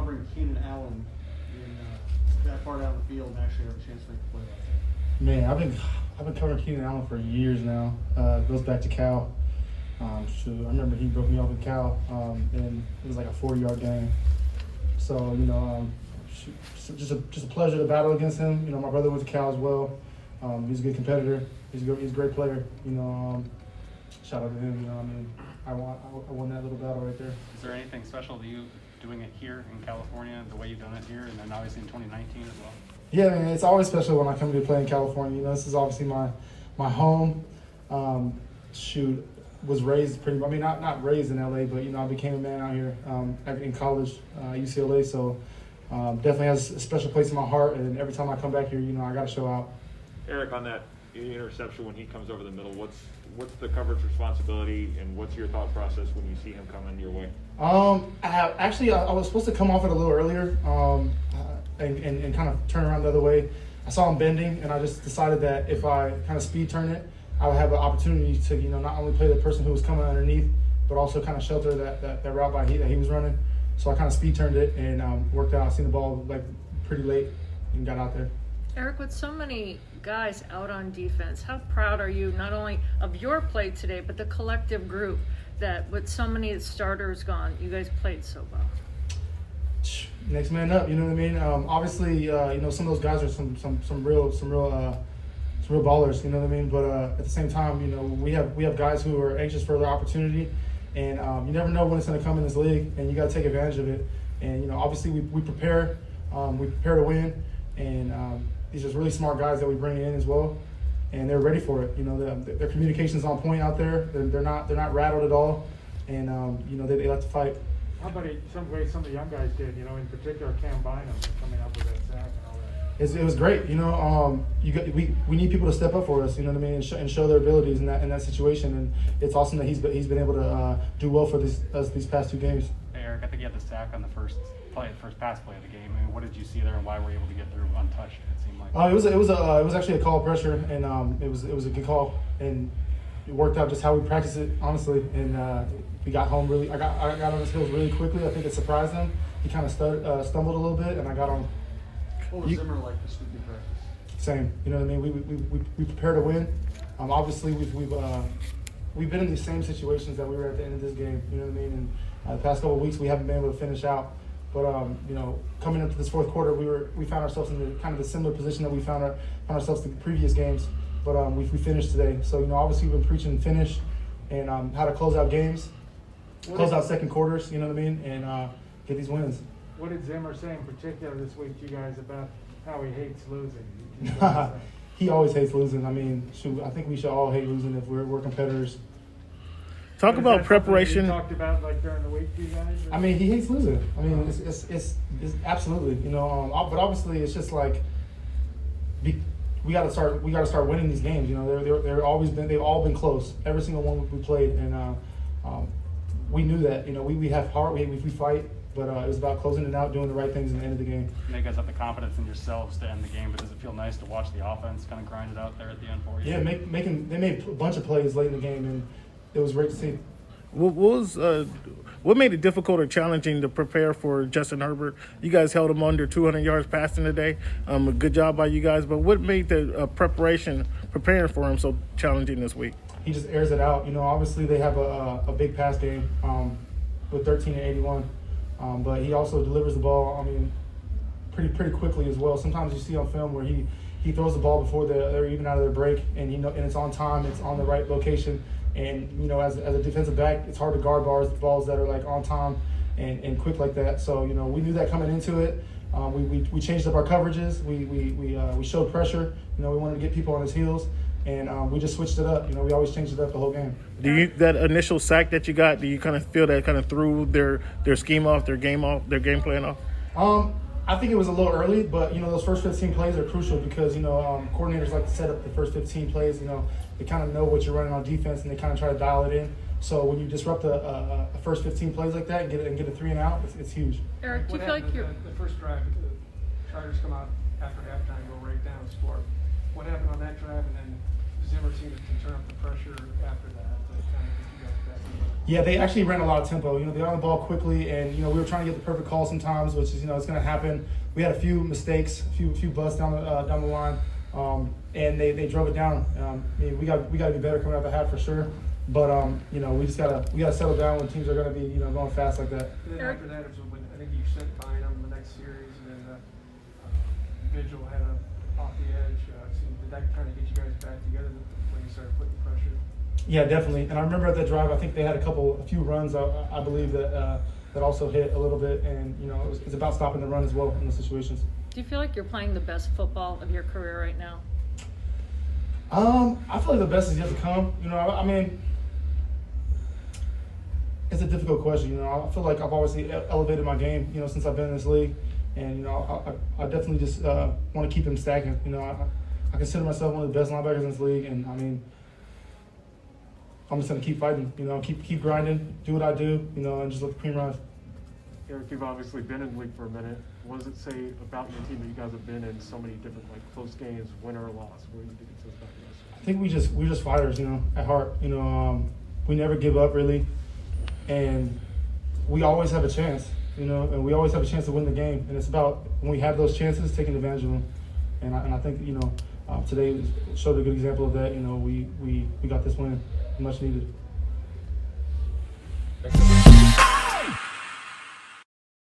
covering Keenan Allen in that far down the field and actually have a chance to make a play like that? Man, I've been covering Keenan Allen for years now. It goes back to Cal. I remember he broke me off in Cal, and it was like a 40-yard game. So just a pleasure to battle against him. My brother went to Cal as well. He's a good competitor. He's a great player. Shout out to him. I won that little battle right there. Is there anything special to you doing it here in California, the way you've done it here, and then obviously in 2019 as well? Yeah, man, it's always special when I come to play in California. This is obviously my home. Was raised not raised in LA, but I became a man out here in college, UCLA. So definitely has a special place in my heart. And every time I come back here, I got to show out. Eric, on that interception when he comes over the middle, what's the coverage responsibility, and what's your thought process when you see him coming your way? I was supposed to come off it a little earlier and kind of turn around the other way. I saw him bending, and I just decided that if I kind of speed turn it, I would have an opportunity to not only play the person who was coming underneath, but also kind of shelter that route that he was running. So I kind of speed turned it and worked out. I seen the ball pretty late and got out there. Eric, with so many guys out on defense, how proud are you not only of your play today, but the collective group that with so many starters gone, you guys played so well? Next man up, you know what I mean? Obviously, some of those guys are some real ballers, you know what I mean? But at the same time, we have guys who are anxious for their opportunity, and you never know when it's going to come in this league, and you got to take advantage of it. And obviously we prepare to win, and these are really smart guys that we bring in as well, and they're ready for it. Their communication's on point out there. They're not rattled at all, and they like to fight. How about some of the young guys did? In particular Cam Bynum coming up with that sack and all that. It was great. We need people to step up for us. You know what I mean, and show their abilities in that situation. And it's awesome that he's been able to do well for us these past two games. Hey, Eric, I think you had the sack on the first pass play of the game. I mean, what did you see there, and why were you able to get through untouched? It seemed like. It was actually a call of pressure, and it was a good call, and it worked out just how we practiced it, honestly. And we got home I got on his heels really quickly. I think it surprised him. He kind of stumbled a little bit, and I got on. What was Zimmer like this week in practice? Same, you know what I mean. We prepare to win. Obviously we've been in these same situations that we were at the end of this game. You know what I mean. And the past couple of weeks we haven't been able to finish out. But coming into this fourth quarter, we found ourselves in kind of a similar position that we found ourselves in the previous games. But we finished today. So obviously we've been preaching finish and how to close out games, close out second quarters. You know what I mean, and get these wins. What did Zimmer say in particular this week to you guys about how he hates losing? He always hates losing. I mean, I think we should all hate losing if we're competitors. Talk about preparation. You talked about during the week to you guys? Or? I mean, he hates losing. I mean, it's absolutely, but obviously it's just like we got to start winning these games. They've all been close. Every single one we played, and we knew that. We have heart. We fight. But it was about closing it out, doing the right things in the end of the game. You guys have the confidence in yourselves to end the game, but does it feel nice to watch the offense kind of grind it out there at the end for you? Yeah, they made a bunch of plays late in the game, and it was great to see. What made it difficult or challenging to prepare for Justin Herbert? You guys held him under 200 yards passing today. A good job by you guys. But what made the preparing for him so challenging this week? He just airs it out. Obviously they have a big pass game with 13 and 81. But he also delivers the ball, pretty quickly as well. Sometimes you see on film where he throws the ball before they're even out of their break, and and it's on time, it's on the right location. And as a defensive back, it's hard to guard balls that are on time and quick like that. So we knew that coming into it. We changed up our coverages. We showed pressure. We wanted to get people on his heels. And we just switched it up. We always changed it up the whole game. That initial sack that you got, do you kind of feel that kind of threw their scheme off, their game plan off? I think it was a little early, but those first 15 plays are crucial because coordinators like to set up the first 15 plays. They kind of know what you're running on defense and they kind of try to dial it in. So when you disrupt a first 15 plays like that and get a 3 and out, it's huge. Eric, do you feel like you're the first drive? The Chargers come out after halftime, go right down, score. What happened on that drive, and then Zimmer seemed to turn up the pressure after that to kind of get you guys back? Yeah, they actually ran a lot of tempo. You know, they got on the ball quickly, and you know, we were trying to get the perfect call sometimes, which is, you know, it's going to happen. We had a few mistakes, a few busts down the line, and they drove it down. I mean, we got to be better coming out the half for sure. But you know, we gotta settle down when teams are going to be, you know, going fast like that. And then after that, it was when I think you sent Bynum the next series, and then Vigil had a off the edge. So did that kind of get you guys back together when you started putting pressure? Yeah, definitely. And I remember at that drive, I think they had a few runs, I believe that also hit a little bit, and you know, it's about stopping the run as well in those situations. Do you feel like you're playing the best football of your career right now? I feel like the best is yet to come. You know, I mean, it's a difficult question. You know, I feel like I've obviously elevated my game, you know, since I've been in this league, and you know, I definitely just want to keep him stagnant. You know, I consider myself one of the best linebackers in this league, and I mean, I'm just gonna keep fighting. You know, keep grinding, do what I do, you know, and just let the cream rise. Eric, you've obviously been in the league for a minute. What does it say about your team that you guys have been in so many different, like, close games, win or loss? What do you think it says about you guys? I think we're just fighters, you know, at heart. You know, we never give up really, and we always have a chance, you know, and we always have a chance to win the game. And it's about when we have those chances, taking advantage of them. And I think, you know, today showed a good example of that. You know, we got this win, much needed.